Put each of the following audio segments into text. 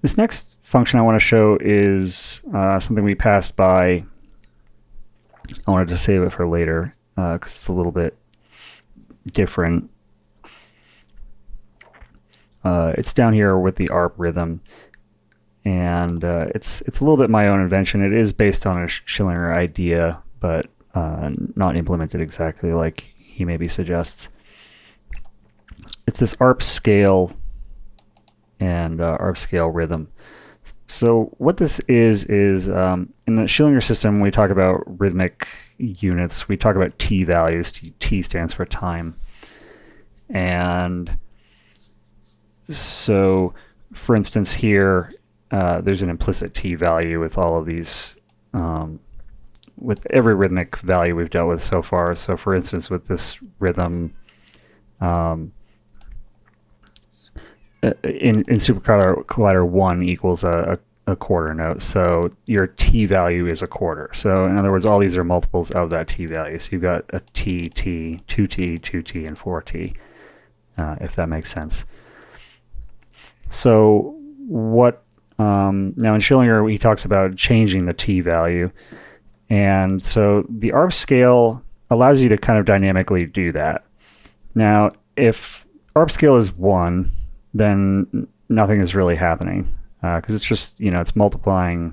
This next function I want to show is something we passed by. I wanted to save it for later because it's a little bit different. It's down here with the ARP rhythm, and it's a little bit my own invention. It is based on a Schillinger idea, but not implemented exactly like he maybe suggests. It's this ARP scale and ARP scale rhythm. So what this is in the Schillinger system, when we talk about rhythmic units, we talk about T values. T stands for time. And so, for instance, here, there's an implicit T value with all of these, with every rhythmic value we've dealt with so far. So, for instance, with this rhythm, in SuperCollider 1 equals a quarter note, so your T value is a quarter. So in other words, all these are multiples of that T value. So you've got a T, 2T, 2T, and 4T, if that makes sense. So what, now in Schillinger, he talks about changing the T value. And so the ARP scale allows you to kind of dynamically do that. Now, if ARP scale is 1, then nothing is really happening because it's just, it's multiplying.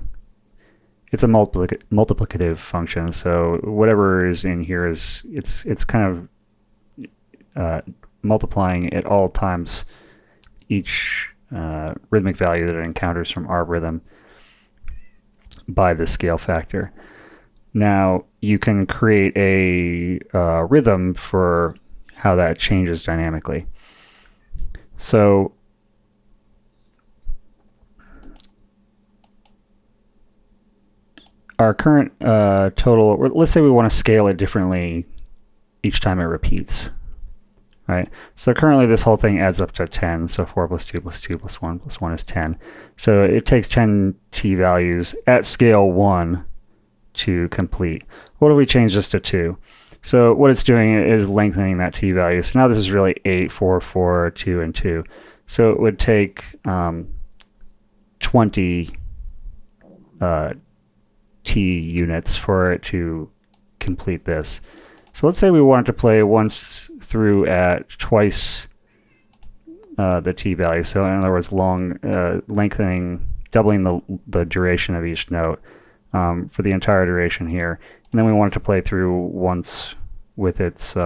It's a multiplicative function. So whatever is in here it's kind of multiplying at all times each rhythmic value that it encounters from ARP rhythm by the scale factor. Now you can create a rhythm for how that changes dynamically. So our current total, let's say we want to scale it differently each time it repeats, right? So currently this whole thing adds up to 10. So 4 plus 2 plus 2 plus 1 plus 1 is 10. So it takes 10 T values at scale 1 to complete. What if we change this to 2? So what it's doing is lengthening that T value. So now this is really 8, 4, 4, 2, and 2. So it would take 20 T units for it to complete this. So let's say we wanted to play once through at twice the T value. So in other words, lengthening, doubling the duration of each note for the entire duration here. And then we want it to play through once with its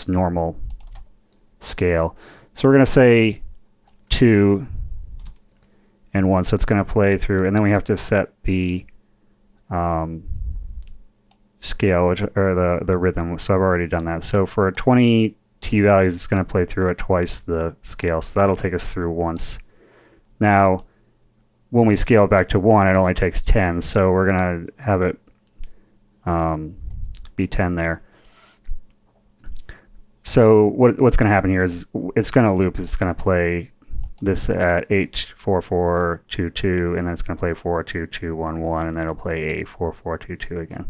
normal scale. So we're going to say 2 and 1. So it's going to play through, and then we have to set the scale, or the rhythm. So I've already done that. So for 20 T values, it's going to play through at twice the scale. So that'll take us through once. Now, when we scale it back to 1, it only takes 10. So we're going to have it be 10 there. So what's going to happen here is it's going to loop. It's going to play this at 8, 4, 4, 2, 2, and then it's going to play 4, 2, 2, 1, 1, and then it'll play 8, 4, 4, 2, 2 again.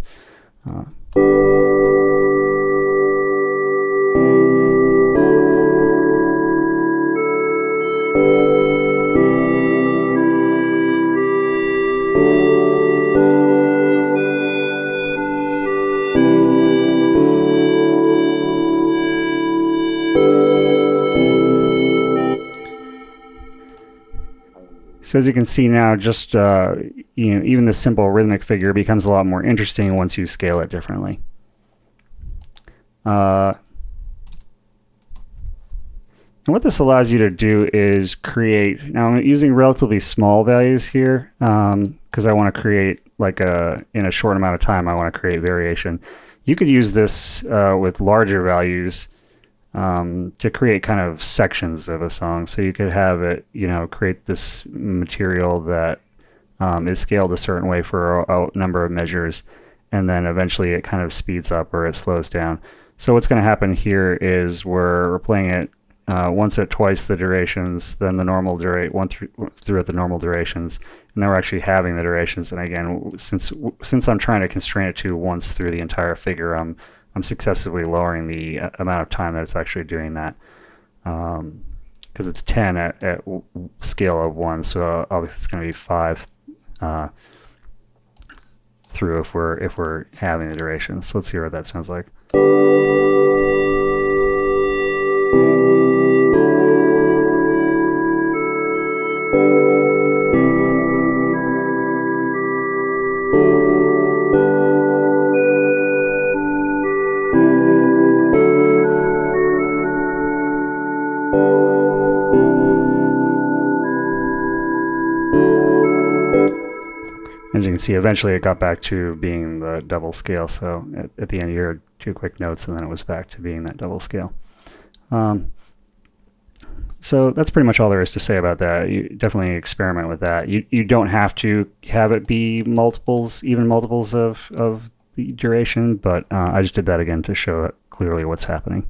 So as you can see now, just even the simple rhythmic figure becomes a lot more interesting once you scale it differently. And what this allows you to do is create. Now I'm using relatively small values here because I want to create in a short amount of time. I want to create variation. You could use this with larger values to create kind of sections of a song. So you could have it, create this material that is scaled a certain way for a number of measures, and then eventually it kind of speeds up or it slows down. So what's going to happen here is we're playing it once at twice the durations, then the normal one through at the normal durations, and then we're actually having the durations. And again, since I'm trying to constrain it to once through the entire figure, I'm successively lowering the amount of time that it's actually doing that. because it's 10 at scale of 1, so obviously it's going to be 5 through if we're having the duration. So let's hear what that sounds like. As you can see, eventually it got back to being the double scale. So at the end, you heard 2 quick notes, and then it was back to being that double scale. So that's pretty much all there is to say about that. You definitely experiment with that. You don't have to have it be multiples, even multiples of the duration, but I just did that again to show clearly what's happening.